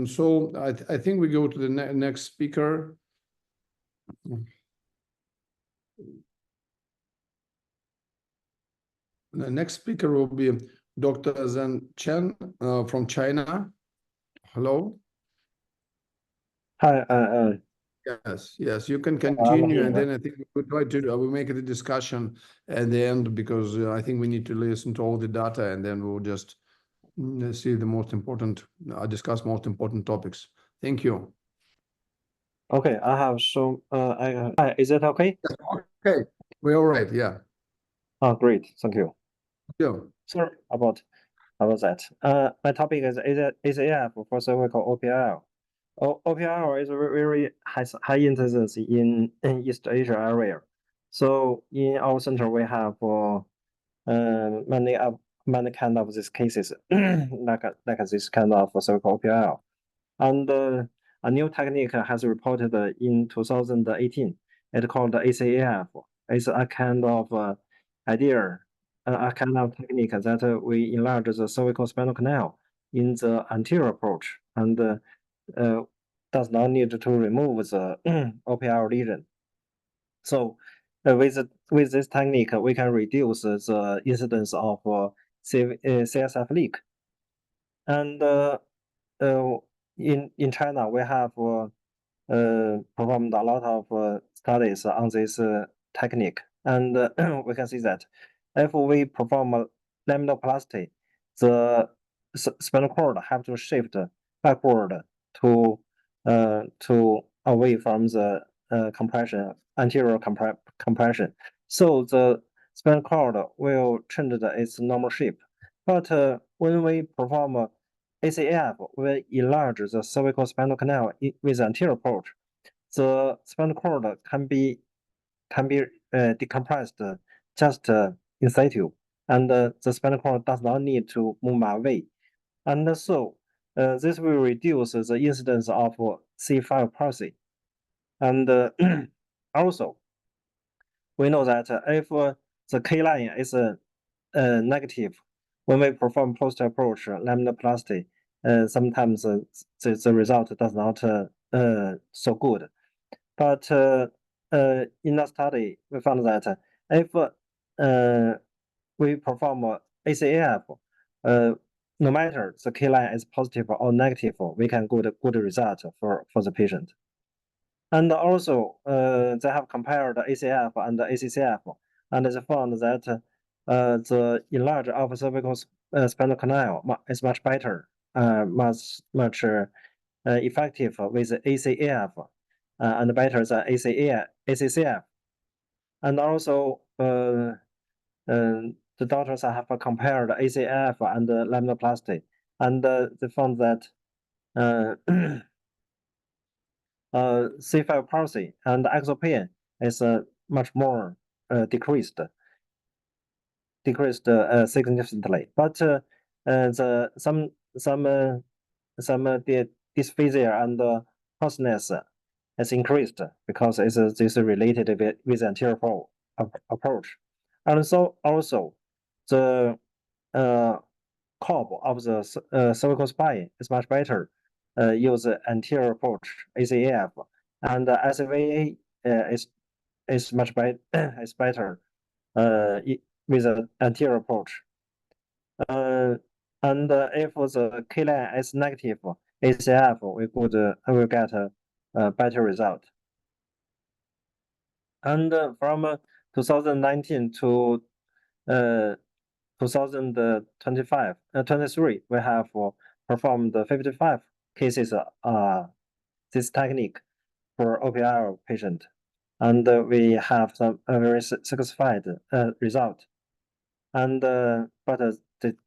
So I think we go to the next speaker. The next speaker will be Dr. Chen from China. Hello. Hi. Yes, you can continue, and then I think we'll try to we'll make it a discussion at the end, because I think we need to listen to all the data, and then we'll just see the most important, discuss most important topics. Thank you. Okay, I have some. Is that okay? Okay, we're all right. Yeah. Oh, great. Thank you. Yeah. Sorry about that. My topic is ACF for cervical OPLL. OPLL is very high intensity in East Asia area. So in our center, we have many kind of these cases, like this kind of cervical OPLL. And a new technique has reported in 2018. It's called ACAF. It's a kind of idea, a kind of technique that we enlarge the cervical spinal canal in the anterior approach, and does not need to remove the OPL lesion. So with this technique, we can reduce the incidence of CSF leak. And in China, we have performed a lot of studies on this technique, and we can see that if we perform a laminoplasty, the spinal cord have to shift backward to away from the anterior compression. So the spinal cord will change its normal shape. But when we perform ACAF will enlarge the cervical spinal canal with anterior approach. The spinal cord can be decompressed just in situ, and the spinal cord does not need to move away. And so this will reduce the incidence of C5 palsy. And also, we know that if the K line is negative, when we perform post-approach laminoplasty, sometimes the result does not so good. But in the study, we found that if we perform ACAF, no matter the K line is positive or negative, we can get a good result for the patient. And also, they have compared ACF and ACCF, and they found that the enlarged of cervical spinal canal is much better, much effective with ACAF, and better than ACCF. And also, the doctors have compared ACF and laminoplasty, and they found that C5 palsy and axial pain is much more decreased significantly. But some dysphagia and hoarseness is increased because this is related with anterior approach. And so also the curve of the cervical spine is much better. Use anterior approach ACAF, and SVA is much is better with an anterior approach. And if the K line is negative, ACF we will get a better result. And from 2019 to 23, we have performed 55 cases this technique for OPL patient, and we have some very satisfied result. And but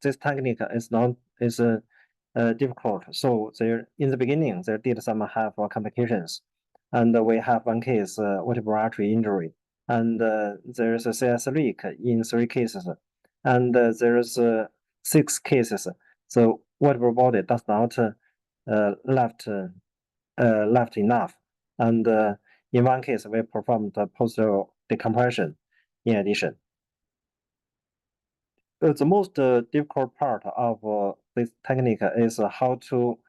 this technique is not difficult. So there in the beginning there did some have complications, and we have one case vertebral artery injury, and there is a CS leak in 3 cases, and there is 6 cases. So vertebral body does not left enough, and in one case we performed posterior decompression in addition. The most difficult part of this technique is how to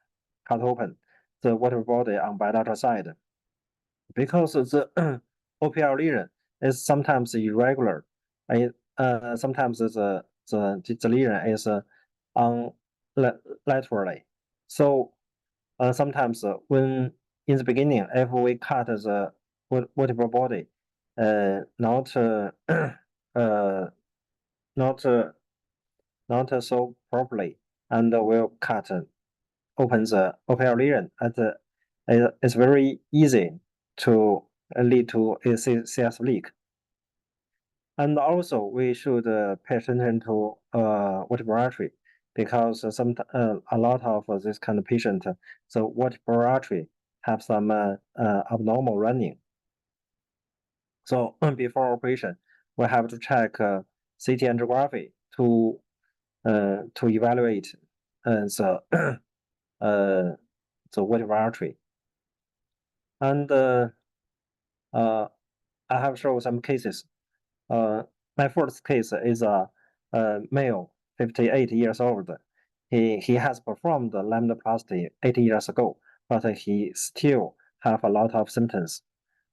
cut open the vertebral body on bilateral side. Because the OPL lesion is sometimes irregular, sometimes the lesion is on laterally. So sometimes when in the beginning, if we cut the vertebral body, not so properly, and we'll cut open the OPL lesion, and it's very easy to lead to a CS leak. And also, we should pay attention to vertebral artery, because a lot of this kind of patient, the vertebral artery have some abnormal running. So before operation, we have to check CT angiography to evaluate the vertebral artery. And I have shown some cases. My first case is a male, 58 years old. He has performed laminoplasty 8 years ago, but he still have a lot of symptoms.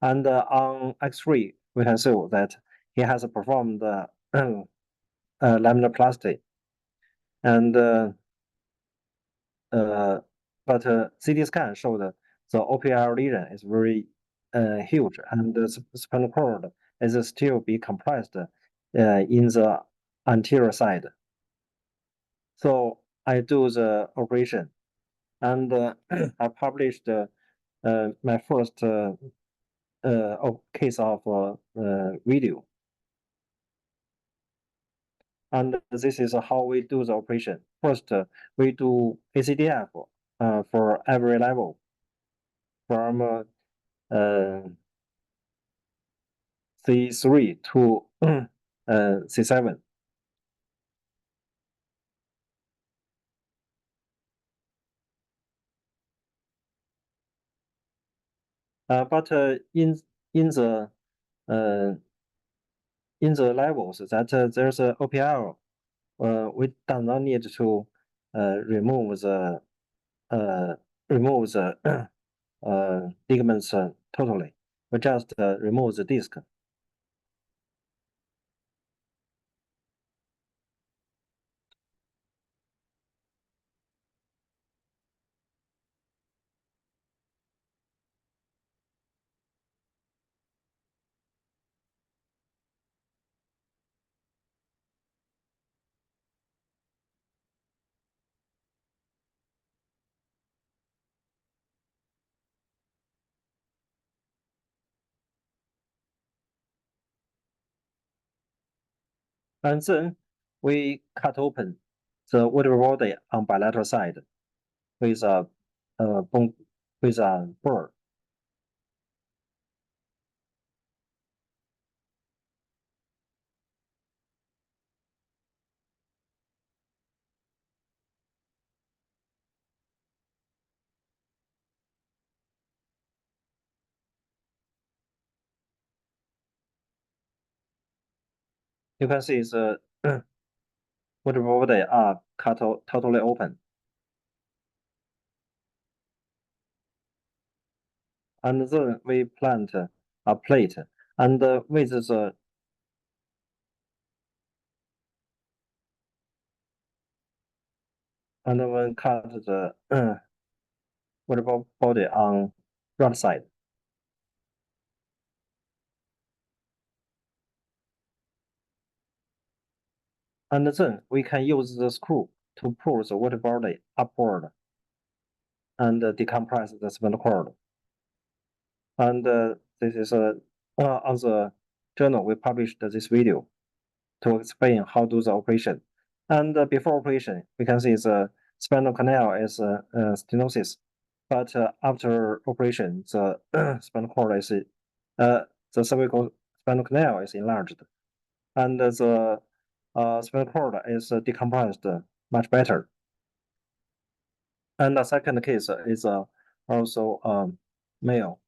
And on X-ray, we can show that he has performed laminoplasty. And but CT scan showed the OPL lesion is very huge, and the spinal cord is still be compressed in the anterior side. So I do the operation, and I published my first case of video. And this is how we do the operation. First, we do ACDF for every level, from C3 to C7. But in the levels that there's a OPL, we do not need to remove the ligaments totally. We just remove the disc. And then we cut open the vertebral body on bilateral side with a bone, with a burr. You can see the vertebral body are cut totally open. And then we plant a plate, and with the and then cut the vertebral body on right side. And then we can use the screw to pull the vertebral body upward and decompress the spinal cord. And this is on the journal we published this video to explain how to do the operation. And before operation, we can see the spinal canal is stenosis, but after operation, the spinal cord is the cervical spinal canal is enlarged, and the spinal cord is decompressed much better. And the second case is also male,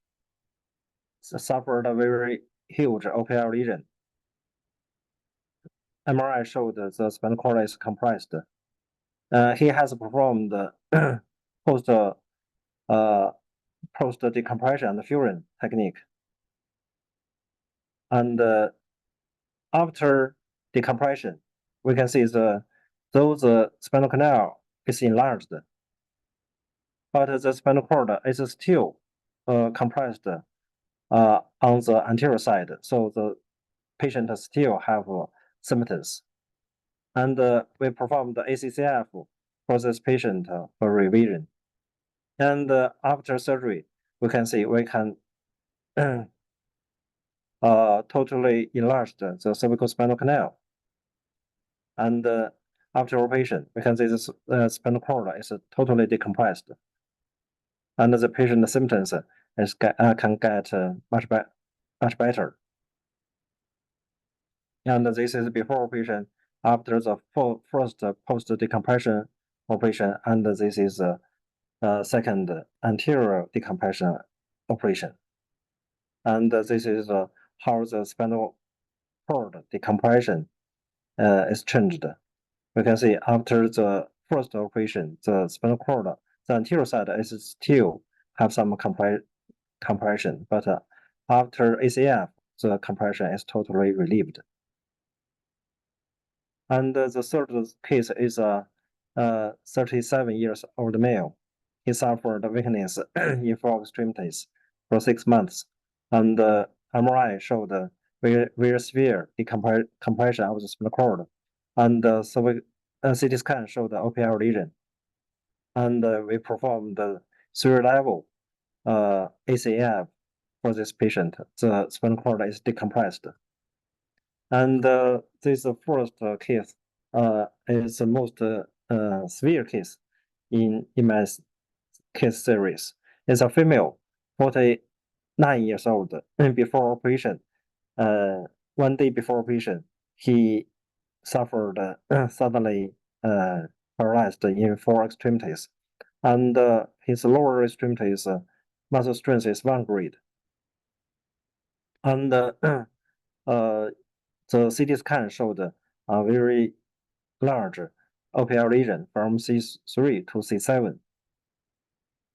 suffered a very huge OPL lesion. MRI showed the spinal cord is compressed. He has performed post post decompression and fusion technique. And after decompression, we can see those spinal canal is enlarged, but the spinal cord is still compressed on the anterior side, so the patient still have symptoms. And we performed the ACCF for this patient for revision. And after surgery, we can see we can totally enlarge the cervical spinal canal. And after operation, we can see this spinal cord is totally decompressed. And the patient symptoms can get much better. And this is before operation, after the first post-decompression operation, and this is second anterior decompression operation. And this is how the spinal cord decompression is changed. We can see after the first operation, the spinal cord, the anterior side is still have some compression, but after ACF, the compression is totally relieved. And the third case is a 37 years old male. He suffered weakness in 4 extremities for 6 months, and MRI showed very severe decompression of the spinal cord, and CT scan showed the OPL lesion. And we performed the 3-level ACF for this patient. The spinal cord is decompressed. And this first case is the most severe case in my case series. It's a female, 49 years old. Before operation, 1 day before operation, he suffered suddenly paralyzed in 4 extremities, and his lower extremities muscle strength is 1 grade. And the CT scan showed a very large OPL lesion from C3 to C7.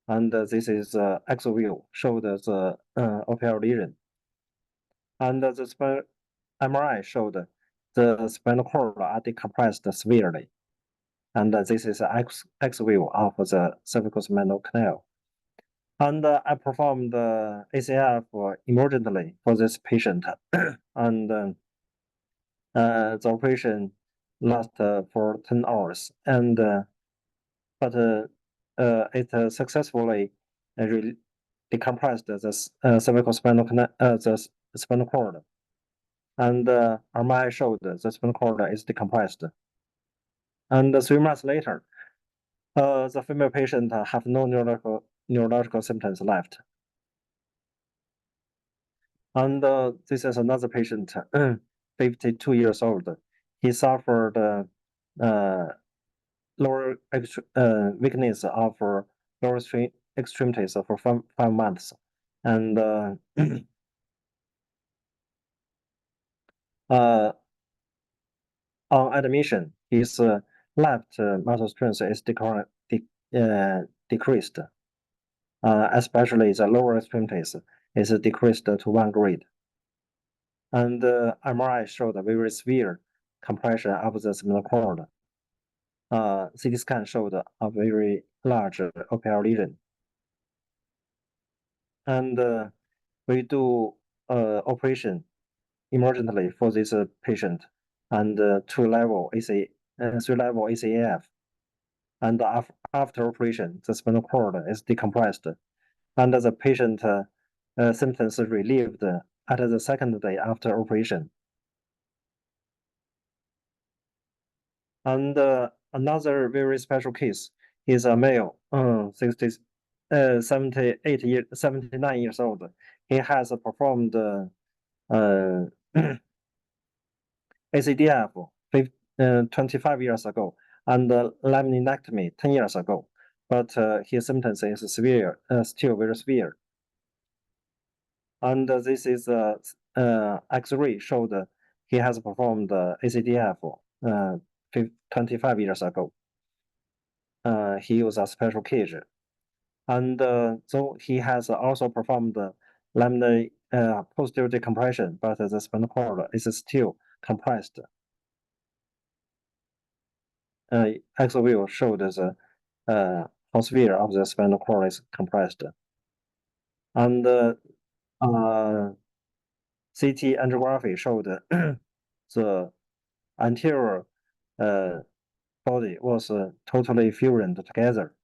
And this is X view showed the OPL lesion. And the MRI showed the spinal cord are decompressed severely. And this is X view of the cervical spinal canal. And I performed the ACF emergently for this patient. And the operation lasted for 10 hours, and but it successfully decompressed the cervical spinal canal, the spinal cord, and MRI showed the spinal cord is decompressed. And 3 months later, the female patient have no neurological symptoms left. And this is another patient, 52 years old. He suffered lower weakness of lower extremities for 5 months. And on admission, his left muscle strength is decreased, especially the lower extremities is decreased to 1 grade. And MRI showed a very severe compression of the spinal cord. CT scan showed a very large OPL lesion. And we do operation emergently for this patient, and 3-level ACF. And after operation, the spinal cord is decompressed, and the patient symptoms relieved at the 2nd day after operation. And another very special case is a male, 79 years old. He has performed ACDF 25 years ago, and laminectomy 10 years ago, but his symptoms is severe, still very severe. And this is X-ray showed he has performed ACDF 25 years ago. He used a special cage. And so he has also performed laminar posterior decompression, but the spinal cord is still compressed. Axial view showed the whole sphere of the spinal cord is compressed. And CT angiography showed the anterior body was totally fusioned together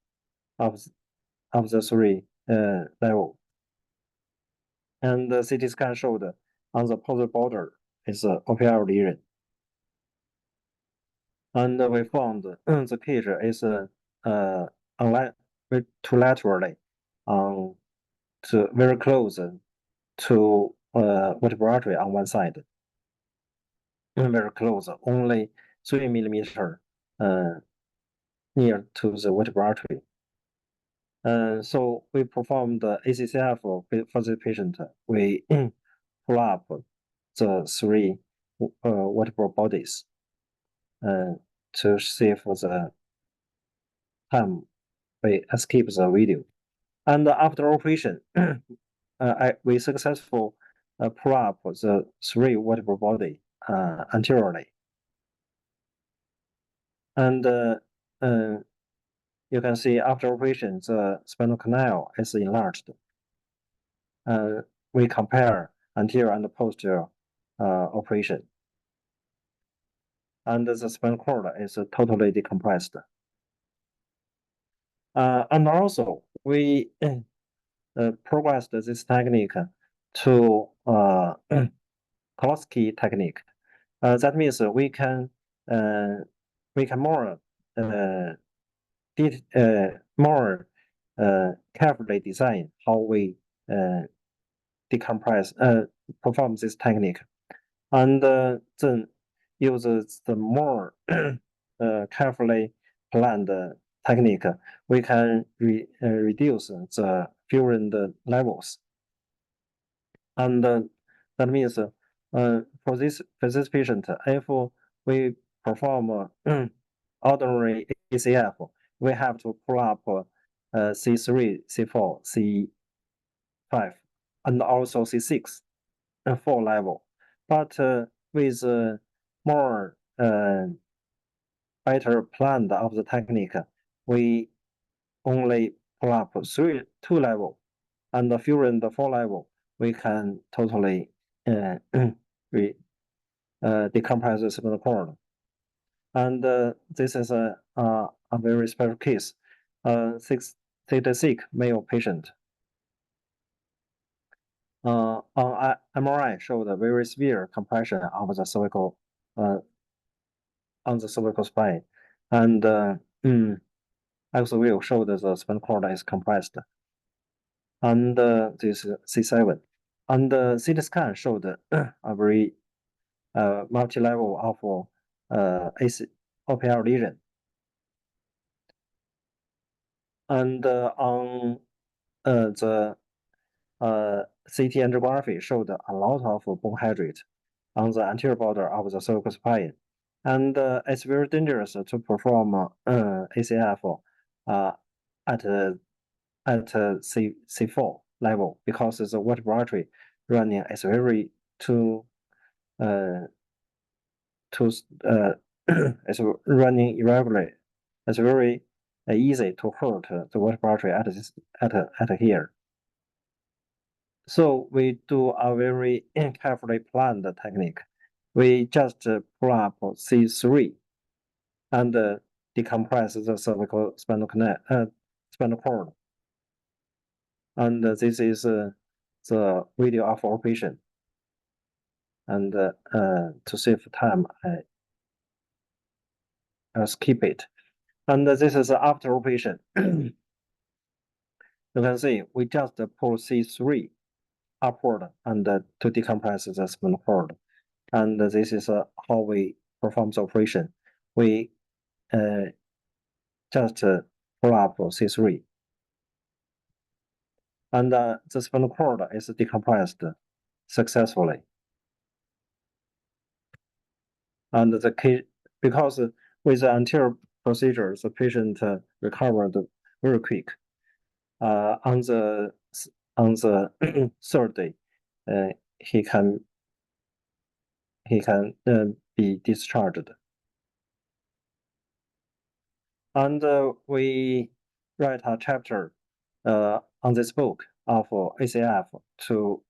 of the three level. And the CT scan showed on the posterior border is OPL lesion. And we found the cage is to laterally to very close to vertebral artery on one side. Very close, only 3 millimeter near to the vertebral artery. So we performed the ACCF for this patient. We pull up the three vertebral bodies to see for the time we escape the video. And after operation, we successfully pull up the three vertebral body anteriorly. And you can see after operation, the spinal canal is enlarged. We compare anterior and posterior operation. And the spinal cord is totally decompressed. And also, we progressed this technique to Kolosky technique. That means we can more carefully design how we perform this technique, and then use the more carefully planned technique. We can reduce the fusion levels, and that means for this patient, if we perform ordinary ACF, we have to pull up C3, C4, C5, and also C6, 4 level. But with more better plan of the technique, we only pull up 2 level, and the fusion the 4 level, we can totally decompress the spinal cord. And this is a very special case, 66 male patient. On MRI showed a very severe compression of the cervical on the cervical spine, and axial view showed the spinal cord is compressed. And this C7, and the CT scan showed a very multi-level of OPL lesion. And on the CT angiography showed a lot of bone hydrate on the anterior border of the cervical spine. And it's very dangerous to perform ACF at C4 level, because the vertebral artery running is very it's running irregularly. It's very easy to hurt the vertebral artery at here. So we do a very carefully planned technique. We just pull up C3 and decompress the cervical spinal cord. And this is the video of operation. And to save time, I'll skip it. And this is after operation. You can see we just pull C3 upward and to decompress the spinal cord. And this is how we perform the operation. We just pull up C3. And the spinal cord is decompressed successfully. And because with the anterior procedure, the patient recovered very quick. on the third day, he can be discharged. And we write a chapter on this book of ACF to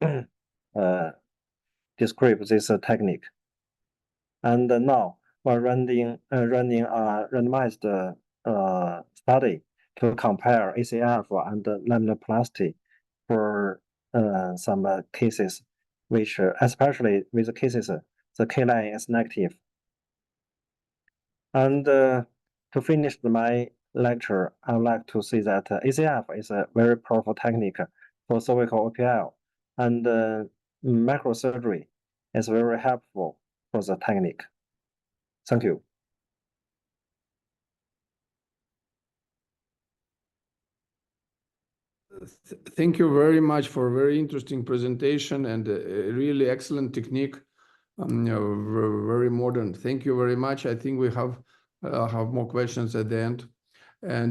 describe this technique. And now we're running a randomized study to compare ACF and laminoplasty for some cases, which especially with the cases the K-line is negative. And to finish my lecture, I would like to say that ACF is a very powerful technique for cervical OPL, and microsurgery is very helpful for the technique. Thank you. Thank you very much for a very interesting presentation and a really excellent technique. Very modern. Thank you very much. I think we have more questions at the end. And